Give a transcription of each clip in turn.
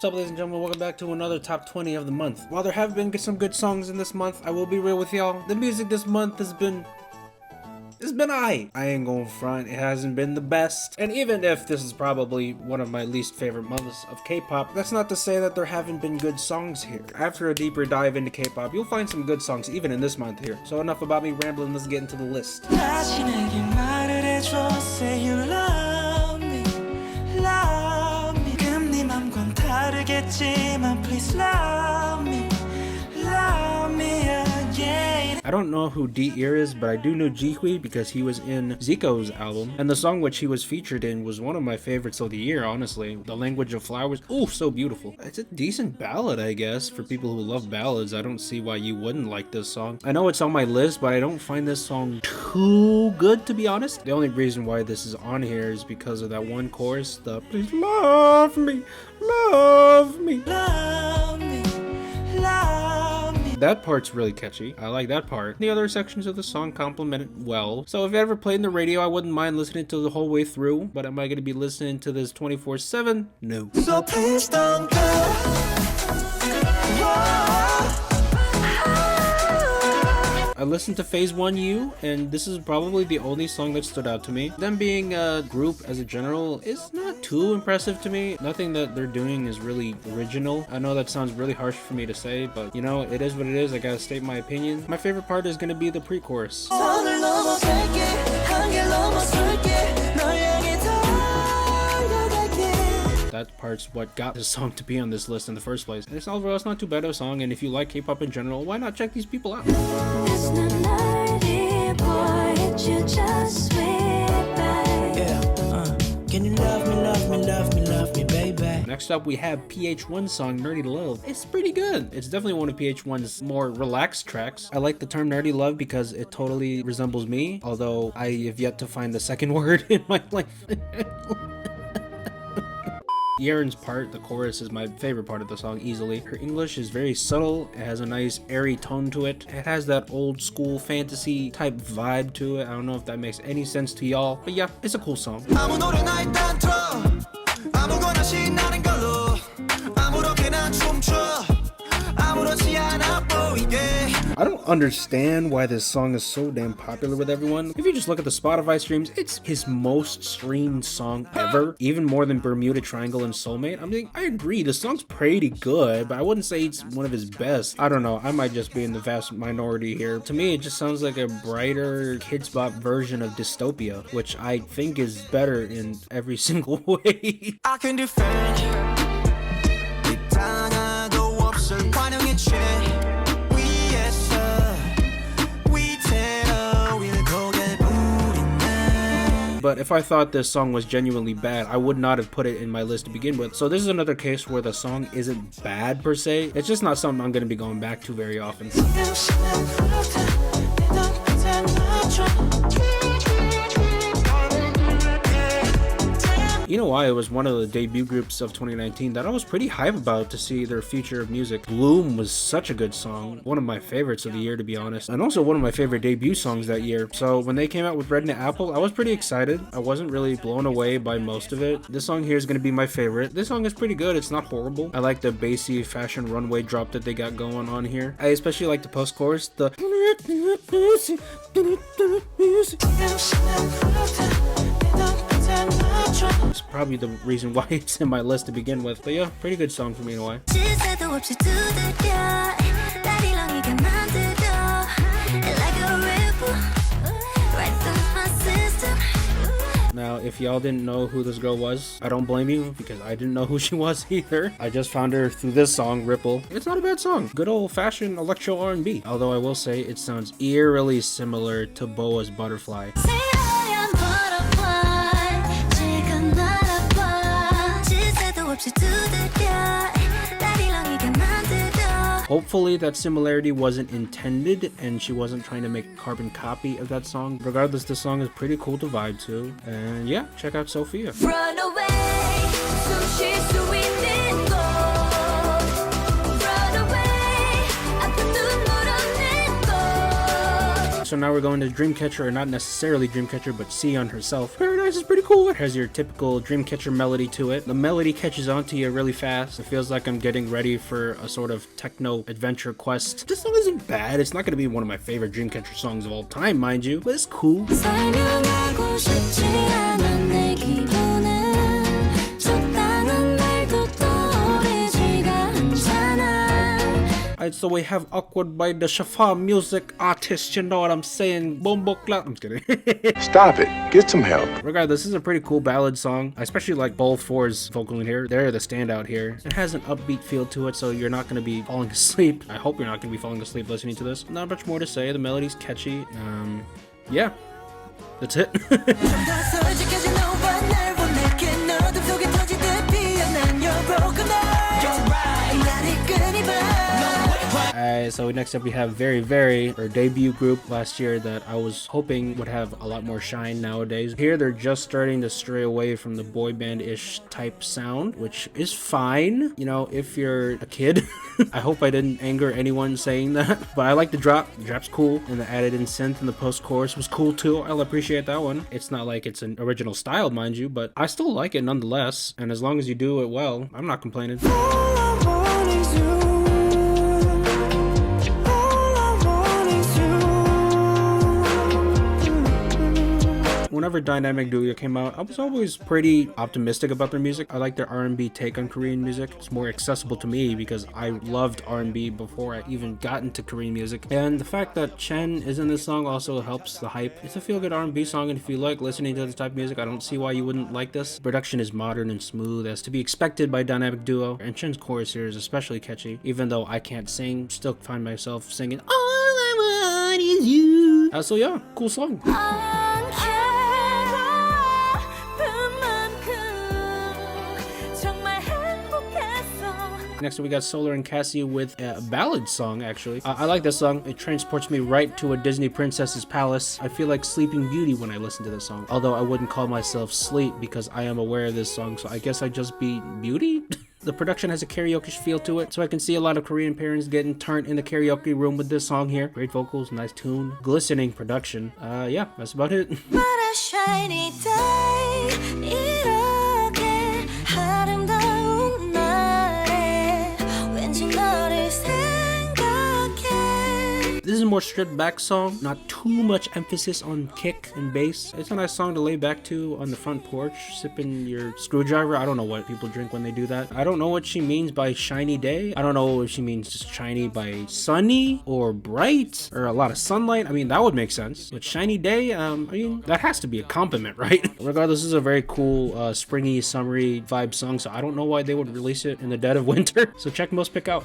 What's up, ladies and gentlemen? Welcome back to another top 20 of the month. While there have been some good songs in this month, I will be real with y'all. The music this month has been... It's been I ain't gonna front, it hasn't been the best. And even if this is probably one of my least favorite months of K-pop, that's not to say that there haven't been good songs here. After a deeper dive into K-pop, you'll find some good songs even in this month here. So enough about me rambling, let's get into the list. Please love me again. I don't know who D-Ear is, but I do know Jihui because he was in Zico's album, and the song which he was featured in was one of my favorites of the year, honestly. The Language of Flowers, ooh, so beautiful. It's a decent ballad, I guess. For people who love ballads, I don't see why you wouldn't like this song. I know it's on my list, but I don't find this song too good, to be honest. The only reason why this is on here is because of that one chorus, the please love me, love me. Love me, love me. That part's really catchy. I like that part. The other sections of the song complement it well. So if it ever played in the radio, I wouldn't mind listening to the whole way through. But am I going to be listening to this 24/7? No. So please don't go. I listened to Phase 1U, and this is probably the only song that stood out to me. Them being a group as a general is not too impressive to me. Nothing that they're doing is really original. I know that sounds really harsh for me to say, but you know, it is what it is. I gotta state my opinion. My favorite part is gonna be the pre-chorus. That part's what got this song to be on this list in the first place. And it's overall, it's not too bad of a song, and if you like K-pop in general, why not check these people out? Can you love me, love me, love me, love me, baby? Next up, we have PH1's song, Nerdy Love. It's pretty good. It's definitely one of PH1's more relaxed tracks. I like the term Nerdy Love because it totally resembles me, although I have yet to find the second word in my life. Yeren's part, the chorus, is my favorite part of the song easily. Her English is very subtle. It has a nice airy tone to it. It has that old school fantasy type vibe to it. I don't know if that makes any sense to y'all, but yeah, it's a cool song. I don't understand why this song is so damn popular with everyone. If you just look at the Spotify streams, it's his most streamed song ever, even more than Bermuda Triangle and Soulmate. I mean, I agree, the song's pretty good, but I wouldn't say it's one of his best. I don't know, I might just be in the vast minority here. To me, it just sounds like a brighter Kids Bop version of Dystopia, which I think is better in every single way. I can defend you. But if I thought this song was genuinely bad, I would not have put it in my list to begin with. So this is another case where the song isn't bad per se. It's just not something I'm going to be going back to very often. You know why? It was one of the debut groups of 2019 that I was pretty hype about to see their future of music. Bloom was such a good song. One of my favorites of the year, to be honest. And also one of my favorite debut songs that year. So when they came out with Red and Apple, I was pretty excited. I wasn't really blown away by most of it. This song here is going to be my favorite. This song is pretty good. It's not horrible. I like the bassy fashion runway drop that they got going on here. I especially like the post-chorus. The... It's probably the reason why it's in my list to begin with. But yeah, pretty good song for me in a way. Now, if y'all didn't know who this girl was, I don't blame you, because I didn't know who she was either. I just found her through this song, Ripple. It's not a bad song. Good old-fashioned electro R&B. Although I will say it sounds eerily similar to Boa's Butterfly. Hopefully that similarity wasn't intended and she wasn't trying to make a carbon copy of that song. Regardless, the song is pretty cool to vibe to. And yeah, check out Sophia. Run away, So now we're going to Dreamcatcher, or not necessarily Dreamcatcher, but Sion herself. Paradise is pretty cool. It has your typical Dreamcatcher melody to it. The melody catches on to you really fast. It feels like I'm getting ready for a sort of techno adventure quest. This song isn't bad. It's not going to be one of my favorite Dreamcatcher songs of all time, mind you, but it's cool. Alright, so we have Awkward by the Shafa music artist, you know what I'm saying? Bombo Clout. I'm just kidding. Stop it. Get some help. Regardless, this is a pretty cool ballad song. I especially like Ball 4's vocal in here. They're the standout here. It has an upbeat feel to it, so you're not going to be falling asleep. I hope you're not going to be falling asleep listening to this. Not much more to say. The melody's catchy. Yeah. That's it. So next up we have our debut group last year that I was hoping would have a lot more shine nowadays. Here they're just starting to stray away from the boy band-ish type sound, which is fine, you know, if you're a kid. I hope I didn't anger anyone saying that, but I like the drop. The drop's cool, and the added in synth in the post-chorus was cool too. I'll appreciate that one. It's not like it's an original style, mind you, but I still like it nonetheless, and as long as you do it well, I'm not complaining. Whenever Dynamic Duo came out, I was always pretty optimistic about their music. I like their R&B take on Korean music. It's more accessible to me because I loved R&B before I even got into Korean music. And the fact that Chen is in this song also helps the hype. It's a feel-good R&B song, and if you like listening to this type of music, I don't see why you wouldn't like this. Production is modern and smooth, as to be expected by Dynamic Duo, and Chen's chorus here is especially catchy. Even though I can't sing, still find myself singing, "All I want is you." So yeah, cool song. Next we got Solar and Cassie with a ballad song, actually. I like this song. It transports me right to a Disney princess's palace. I feel like Sleeping Beauty when I listen to this song. Although I wouldn't call myself Sleep because I am aware of this song, so I guess I'd just be Beauty? The production has a karaoke feel to it, so I can see a lot of Korean parents getting turned in the karaoke room with this song here. Great vocals, nice tune, glistening production. Yeah, that's about it. This is a more stripped back song, not too much emphasis on kick and bass. It's a nice song to lay back to on the front porch, sipping your screwdriver. I don't know what people drink when they do that. I don't know what she means by shiny day. I don't know if she means just shiny by sunny or bright or a lot of sunlight. I mean, that would make sense. But shiny day, I mean, that has to be a compliment, right? Regardless, this is a very cool, springy, summery vibe song, so I don't know why they would release it in the dead of winter. So check most pick out.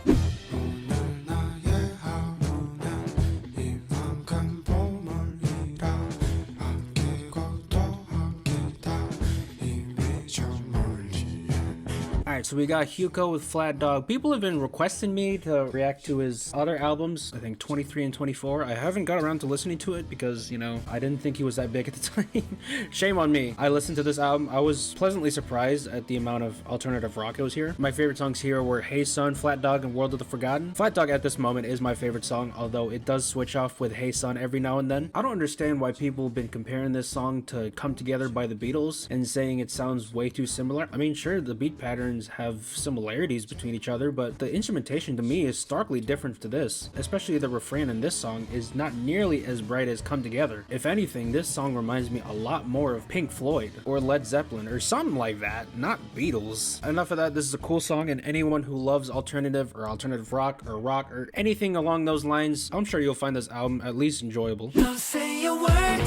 Alright, so we got Hyuko with Flat Dog. People have been requesting me to react to his other albums, I think 23 and 24. I haven't got around to listening to it because, you know, I didn't think he was that big at the time. Shame on me. I listened to this album. I was pleasantly surprised at the amount of alternative rock that was here. My favorite songs here were Hey Sun, Flat Dog, and World of the Forgotten. Flat Dog at this moment is my favorite song, although it does switch off with Hey Sun every now and then. I don't understand why people have been comparing this song to Come Together by the Beatles and saying it sounds way too similar. I mean, sure, the beat patterns have similarities between each other, but the instrumentation to me is starkly different to this. Especially the refrain in this song is not nearly as bright as Come Together. If anything, this song reminds me a lot more of Pink Floyd or Led Zeppelin or something like that, not Beatles. Enough of that. This is a cool song, and anyone who loves alternative rock or anything along those lines, I'm sure you'll find this album at least enjoyable. Don't say a word.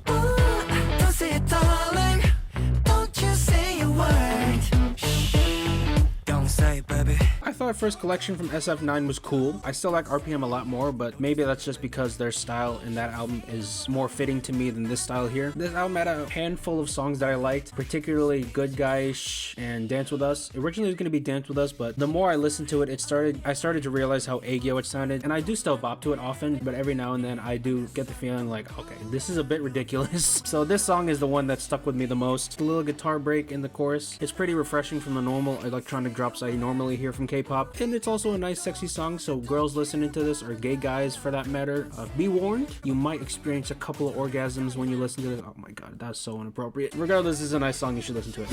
Ooh, don't say it, darling. Don't you say a word. Shh. Don't say, baby. I thought First Collection from SF9 was cool. I still like RPM a lot more, but maybe that's just because their style in that album is more fitting to me than this style here. This album had a handful of songs that I liked, particularly Good Guy, Shh, and Dance With Us. Originally it was going to be Dance With Us, but the more I listened to it, I started to realize how aegyo it sounded, and I do still bop to it often, but every now and then I do get the feeling like, okay, this is a bit ridiculous. So this song is the one that stuck with me the most. The little guitar break in the chorus, it's pretty refreshing from the normal electronic drops I normally hear from K-pop. K-pop, and it's also a nice sexy song, so girls listening to this, or gay guys for that matter, be warned, you might experience a couple of orgasms when you listen to this. Oh my god, that's so inappropriate. Regardless, this is a nice song, you should listen to it.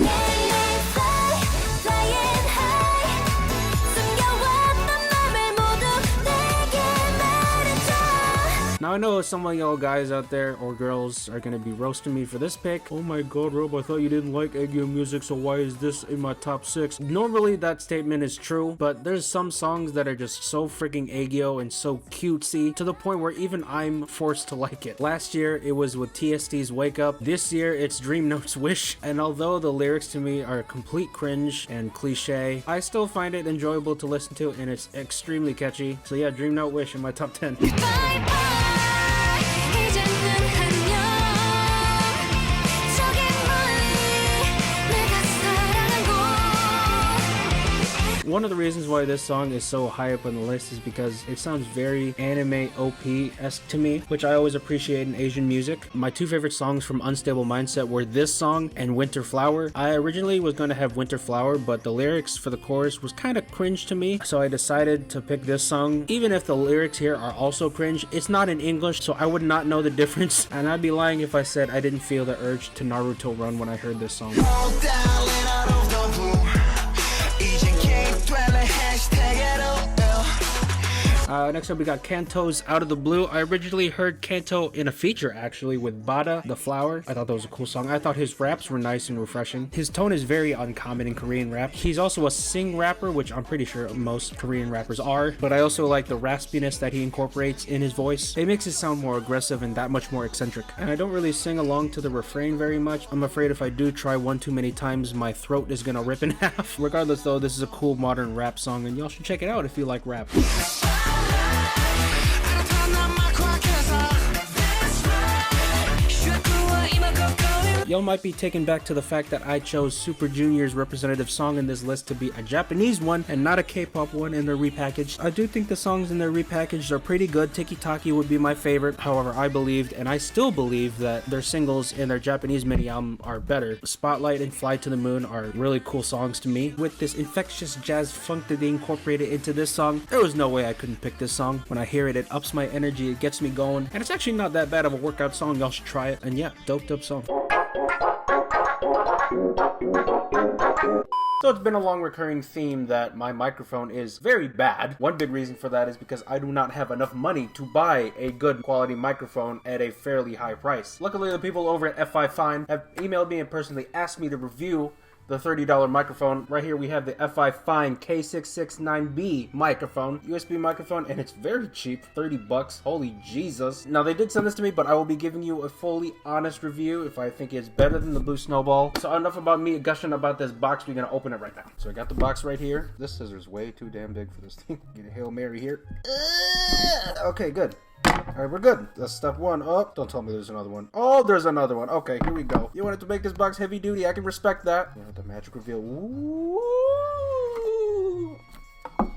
Now I know some of y'all guys out there, or girls, are gonna be roasting me for this pick. Oh my god, Rob, I thought you didn't like Aegyo music, so why is this in my top 6? Normally that statement is true, but there's some songs that are just so freaking Aegyo and so cutesy, to the point where even I'm forced to like it. Last year it was with TST's Wake Up, this year it's Dream Note's Wish, and although the lyrics to me are complete cringe and cliche, I still find it enjoyable to listen to, and it's extremely catchy. So yeah, Dream Note Wish in my top 10. One of the reasons why this song is so high up on the list is because it sounds very anime OP-esque to me, which I always appreciate in Asian music. My two favorite songs from Unstable Mindset were this song and Winter Flower. I originally was going to have Winter Flower, but the lyrics for the chorus was kind of cringe to me, so I decided to pick this song. Even if the lyrics here are also cringe, it's not in English, so I would not know the difference, and I'd be lying if I said I didn't feel the urge to Naruto run when I heard this song. Next up we got Kanto's Out of the Blue. I originally heard Kanto in a feature actually with Bada, the Flower. I thought that was a cool song. I thought his raps were nice and refreshing. His tone is very uncommon in Korean rap. He's also a sing rapper, which I'm pretty sure most Korean rappers are, but I also like the raspiness that he incorporates in his voice. It makes it sound more aggressive and that much more eccentric. And I don't really sing along to the refrain very much. I'm afraid if I do try one too many times, my throat is gonna rip in half. Regardless though, this is a cool modern rap song and y'all should check it out if you like rap. Y'all might be taken back to the fact that I chose Super Junior's representative song in this list to be a Japanese one and not a K-pop one in their repackaged. I do think the songs in their repackaged are pretty good. Tiki Taki would be my favorite. However, I believed, and I still believe, that their singles in their Japanese mini album are better. Spotlight and Fly to the Moon are really cool songs to me. With this infectious jazz funk that they incorporated into this song, there was no way I couldn't pick this song. When I hear it, it ups my energy, it gets me going, and it's actually not that bad of a workout song. Y'all should try it. And yeah, dope song. So it's been a long recurring theme that my microphone is very bad. One big reason for that is because I do not have enough money to buy a good quality microphone at a fairly high price. Luckily, the people over at FIFINE have emailed me and personally asked me to review the $30 microphone. Right here we have the FIFINE K669B microphone, USB microphone, and it's very cheap, 30 bucks. Holy Jesus. Now they did send this to me, but I will be giving you a fully honest review if I think it's better than the Blue Snowball. So enough about me gushing about this box, we're gonna open it right now. So I got the box right here. This scissor's way too damn big for this thing. Get a Hail Mary here. Okay, good. Alright, we're good. That's step one. Oh, don't tell me there's another one. Oh, there's another one. Okay, here we go. You wanted to make this box heavy duty. I can respect that. Yeah, the magic reveal. Ooh.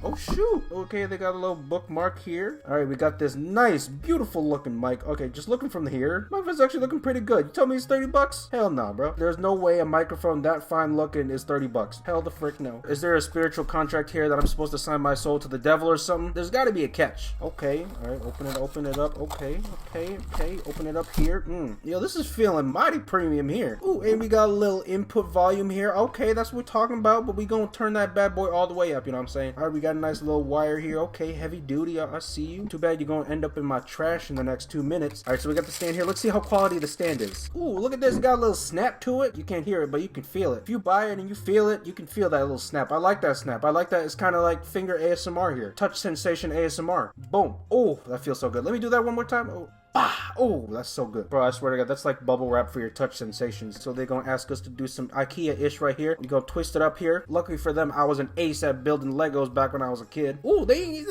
Oh shoot. Okay, they got a little bookmark here. Alright, we got this nice, beautiful looking mic. Okay, just looking from here, my phone's actually looking pretty good. You tell me it's 30 bucks? Hell no, bro. There's no way a microphone that fine looking is 30 bucks. Hell the frick no. Is there a spiritual contract here that I'm supposed to sign my soul to the devil or something? There's gotta be a catch. Okay, alright, open it up. Okay. Open it up here. Yo, this is feeling mighty premium here. Ooh, and we got a little input volume here. Okay, that's what we're talking about, but we gonna turn that bad boy all the way up, you know what I'm saying? Alright, we got a nice little wire here. Okay, heavy duty. I see you. Too bad you're gonna end up in my trash in the next 2 minutes. Alright, so we got the stand here. Let's see how quality the stand is. Ooh, look at this. It got a little snap to it. You can't hear it, but you can feel it. If you buy it and you feel it, you can feel that little snap. I like that snap. I like that. It's kind of like finger ASMR here. Touch sensation ASMR. Boom. Oh, that feels so good. Let me do that one more time. Oh. Ah, oh, that's so good. Bro, I swear to God, that's like bubble wrap for your touch sensations. So they're gonna ask us to do some IKEA-ish right here. You go twist it up here. Luckily for them, I was an ace at building Legos back when I was a kid. Oh, they even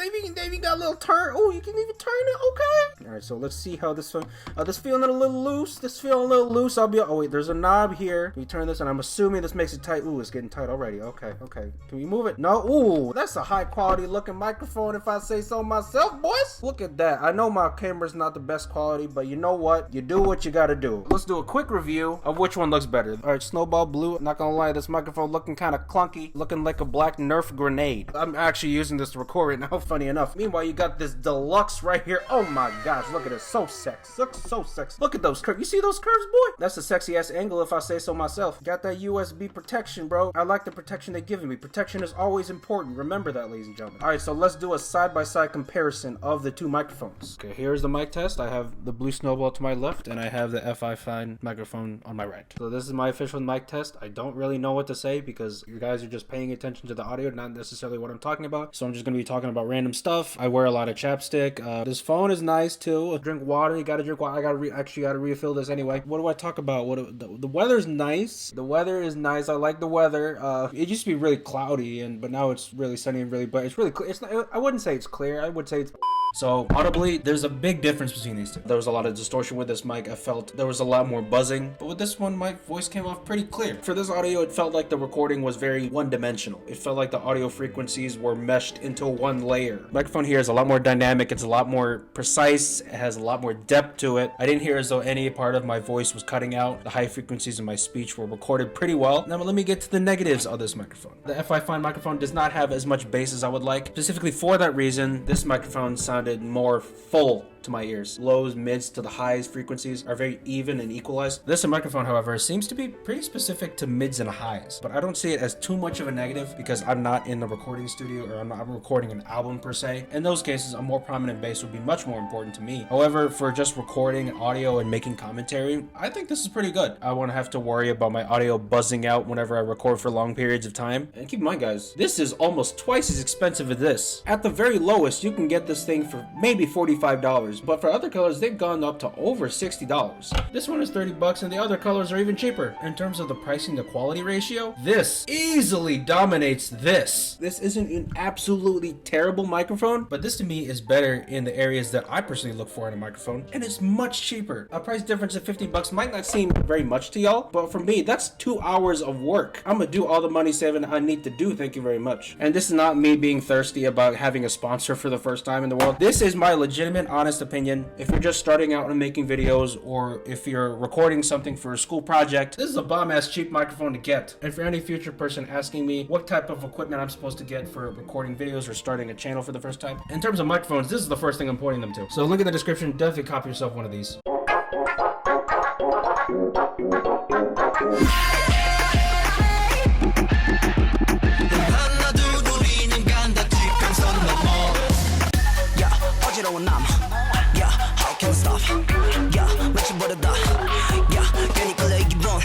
got a little turn. Oh, you can even turn it. Okay. All right, so let's see how this feels. This feeling a little loose. I'll be. Oh wait, there's a knob here. We turn this, and I'm assuming this makes it tight. Ooh, it's getting tight already. Okay. Can we move it? No. Ooh, that's a high quality looking microphone, if I say so myself, boys. Look at that. I know my camera's not the best quality, but you know what? You do what you gotta do. Let's do a quick review of which one looks better. Alright, Snowball Blue. Not gonna lie, this microphone looking kind of clunky, looking like a black Nerf grenade. I'm actually using this to record right now, funny enough. Meanwhile, you got this deluxe right here. Oh my gosh, look at it. So sexy. Looks so sexy. Look at those curves. You see those curves, boy? That's a sexy ass angle if I say so myself. Got that USB protection, bro. I like the protection they're giving me. Protection is always important. Remember that, ladies and gentlemen. Alright, so let's do a side-by-side comparison of the two microphones. Okay, here's the mic test. I have the blue Snowball to my left, and I have the FIFINE microphone on my right. So this is my official mic test. I don't really know what to say because you guys are just paying attention to the audio, not necessarily what I'm talking about. So I'm just going to be talking about random stuff. I wear a lot of chapstick. This phone is nice too. Drink water. You gotta drink water. I gotta refill this anyway. What do I talk about? The weather's nice. The weather is nice. I like the weather. It used to be really cloudy, but now it's really sunny and really, but it's really clear. It's not, I wouldn't say it's clear. I would say it's. So audibly, there's a big difference between these two. There was a lot of distortion with this mic. I felt there was a lot more buzzing, but with this one, my voice came off pretty clear. For this audio, it felt like the recording was very one-dimensional. It felt like the audio frequencies were meshed into one layer. The microphone here is a lot more dynamic. It's a lot more precise. It has a lot more depth to it. I didn't hear as though any part of my voice was cutting out. The high frequencies in my speech were recorded pretty well. Now let me get to the negatives of this microphone. The FIFINE microphone does not have as much bass as I would like. Specifically for that reason, this microphone sounded more full to my ears. Lows, mids to the highs frequencies are very even and equalized. This microphone, however, seems to be pretty specific to mids and highs, but I don't see it as too much of a negative because I'm not in the recording studio or I'm recording an album per se. In those cases, a more prominent bass would be much more important to me. However, for just recording audio and making commentary, I think this is pretty good. I won't have to worry about my audio buzzing out whenever I record for long periods of time. And keep in mind, guys, this is almost twice as expensive as this. At the very lowest, you can get this thing for maybe $45. But for other colors, they've gone up to over $60. This one is $30 and the other colors are even cheaper. In terms of the pricing to quality ratio, this easily dominates this. This isn't an absolutely terrible microphone, but this to me is better in the areas that I personally look for in a microphone, and it's much cheaper. A price difference of $50 might not seem very much to y'all, but for me, that's 2 hours of work. I'm gonna do all the money saving I need to do, thank you very much. And this is not me being thirsty about having a sponsor for the first time in the world. This is my legitimate, honest opinion. If you're just starting out and making videos, or if you're recording something for a school project, this is a bomb-ass cheap microphone to get. And for any future person asking me what type of equipment I'm supposed to get for recording videos or starting a channel for the first time, in terms of microphones, this is the first thing I'm pointing them to. So link in the description, definitely copy yourself one of these.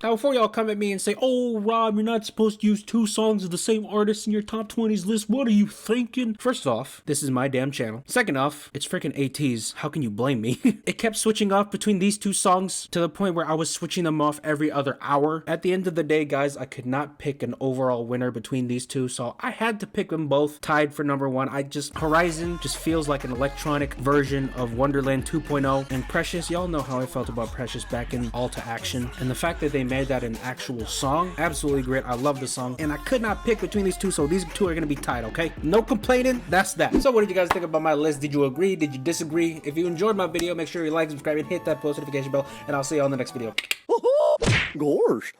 Now, before y'all come at me and say, "Oh, Rob, you're not supposed to use 2 songs of the same artist in your top 20s list. What are you thinking?" First off, this is my damn channel. Second off, it's freaking ATs. How can you blame me? It kept switching off between these 2 songs to the point where I was switching them off every other hour. At the end of the day, guys, I could not pick an overall winner between these 2, so I had to pick them both tied for number 1. Horizon just feels like an electronic version of Wonderland 2.0, and Precious, y'all know how I felt about Precious back in All to Action, and the fact that they made that an actual song, absolutely great. I love the song, and I could not pick between these 2, so these 2 are gonna be tied, okay? No complaining, that's that. So what did you guys think about my list? Did you agree? Did you disagree? If you enjoyed my video, make sure you like, subscribe, and hit that post notification bell, and I'll see you on the next video. Gosh.